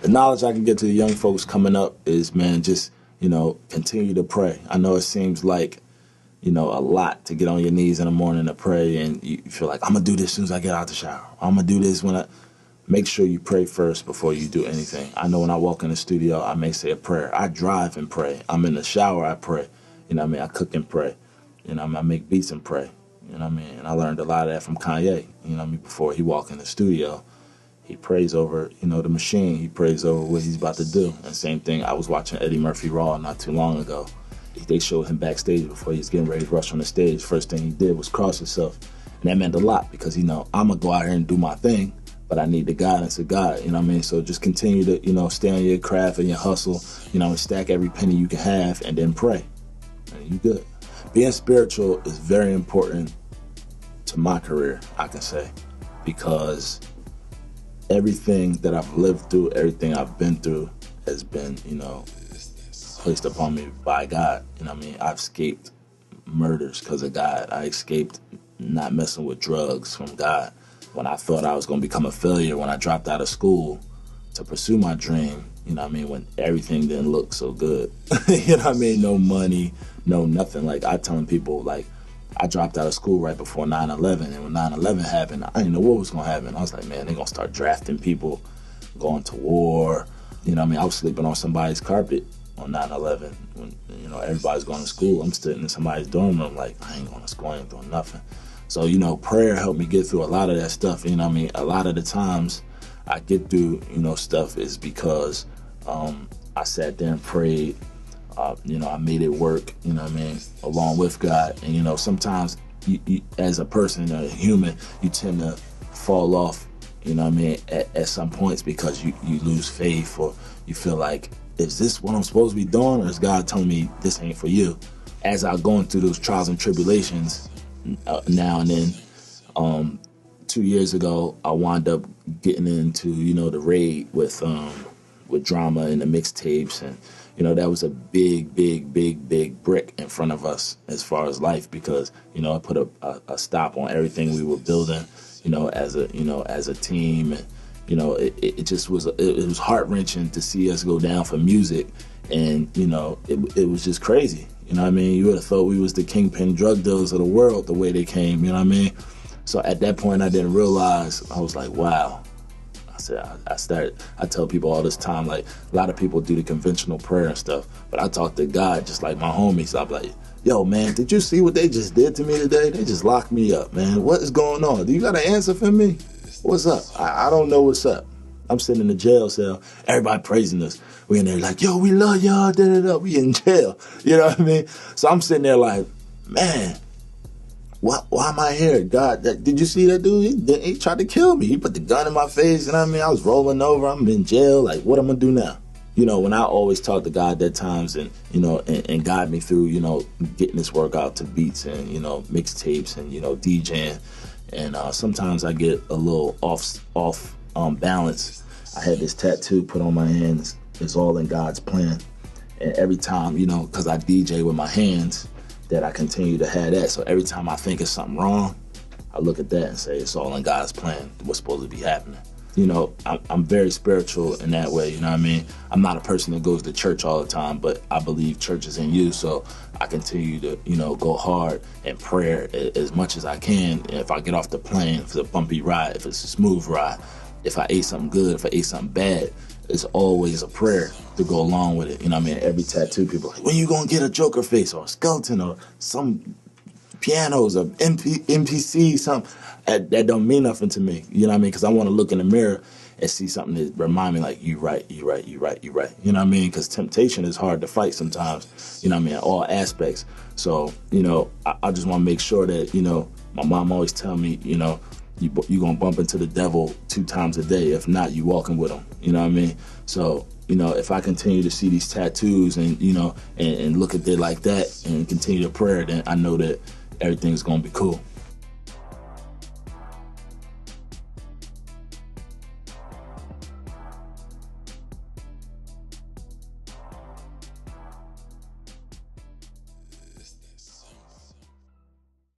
the knowledge I can get to the young folks coming up is, man, just, continue to pray. I know it seems like, a lot to get on your knees in the morning to pray, and you feel like, I'm going to do this as soon as I get out the shower. I'm going to do this when make sure you pray first before you do anything. I know when I walk in the studio, I may say a prayer. I drive and pray. I'm in the shower, I pray. I cook and pray. I make beats and pray. And I learned a lot of that from Kanye. Before he walked in the studio, he prays over, the machine. He prays over what he's about to do. And same thing, I was watching Eddie Murphy Raw not too long ago. They showed him backstage before he was getting ready to rush on the stage. First thing he did was cross himself. And that meant a lot because, I'm going to go out here and do my thing, but I need the guidance of God, So just continue to, stay on your craft and your hustle, and stack every penny you can have and then pray. And you good. Being spiritual is very important to my career, I can say, because everything that I've lived through, everything I've been through has been, placed upon me by God. I've escaped murders because of God. I escaped not messing with drugs from God. When I thought I was going to become a failure, when I dropped out of school to pursue my dream, when everything didn't look so good, no money, no nothing. Like I telling people, like I dropped out of school right before 9/11, and when 9/11 happened, I didn't know what was going to happen. I was like, man, they're going to start drafting people, going to war. I was sleeping on somebody's carpet on 9/11 when, everybody's going to school. I'm sitting in somebody's dorm room like, I ain't going to school, I ain't doing nothing. So, prayer helped me get through a lot of that stuff. A lot of the times I get through, stuff is because I sat there and prayed. I made it work, along with God. And, sometimes you, as a person, a human, you tend to fall off, at some points because you lose faith, or you feel like, is this what I'm supposed to be doing, or is God telling me this ain't for you? As I'm going through those trials and tribulations now and then, 2 years ago, I wound up getting into, the raid with Drama and the mixtapes, and that was a big brick in front of us as far as life, because it put a stop on everything we were building, as a team, and it just was it was heart-wrenching to see us go down for music, and it was just crazy. You would have thought we was the kingpin drug dealers of the world the way they came. So at that point, I didn't realize. I was like, wow. I tell people all this time, like, a lot of people do the conventional prayer and stuff, but I talk to God just like my homies. I'm like, yo, man, did you see what they just did to me today? They just locked me up, man. What is going on? Do you got an answer for me? What's up? I don't know what's up. I'm sitting in the jail cell. Everybody praising us. We in there like, yo, we love y'all. Da-da-da. We in jail. You know what I mean? So I'm sitting there like, man, why am I here? God, did you see that dude? He tried to kill me. He put the gun in my face. You know what I mean? I was rolling over. I'm in jail. Like, what am I going to do now? When I always talk to God at times and, and guide me through, getting this work out to beats and, mixtapes and, DJing. And sometimes I get a little off balance. I had this tattoo put on my hands. It's all in God's plan. And every time, because I DJ with my hands, that I continue to have that. So every time I think it's something wrong, I look at that and say, it's all in God's plan. What's supposed to be happening? I'm very spiritual in that way, you know what I mean? I'm not a person that goes to church all the time, but I believe church is in you, so I continue to, go hard and prayer as much as I can. And if I get off the plane, if it's a bumpy ride, if it's a smooth ride, if I ate something good, if I ate something bad, it's always a prayer to go along with it. You know what I mean? Every tattoo, people are like, when you gonna get a Joker face or a skeleton or some pianos or MPC, something that don't mean nothing to me. You know what I mean? Because I want to look in the mirror and see something that remind me like, you right. You know what I mean? Because temptation is hard to fight sometimes, you know what I mean, in all aspects. So, I just want to make sure that, my mom always tell me, you're going to bump into the devil 2 times a day. If not, you walking with him. You know what I mean? So, if I continue to see these tattoos and, and look at it like that and continue to pray, then I know that everything's going to be cool.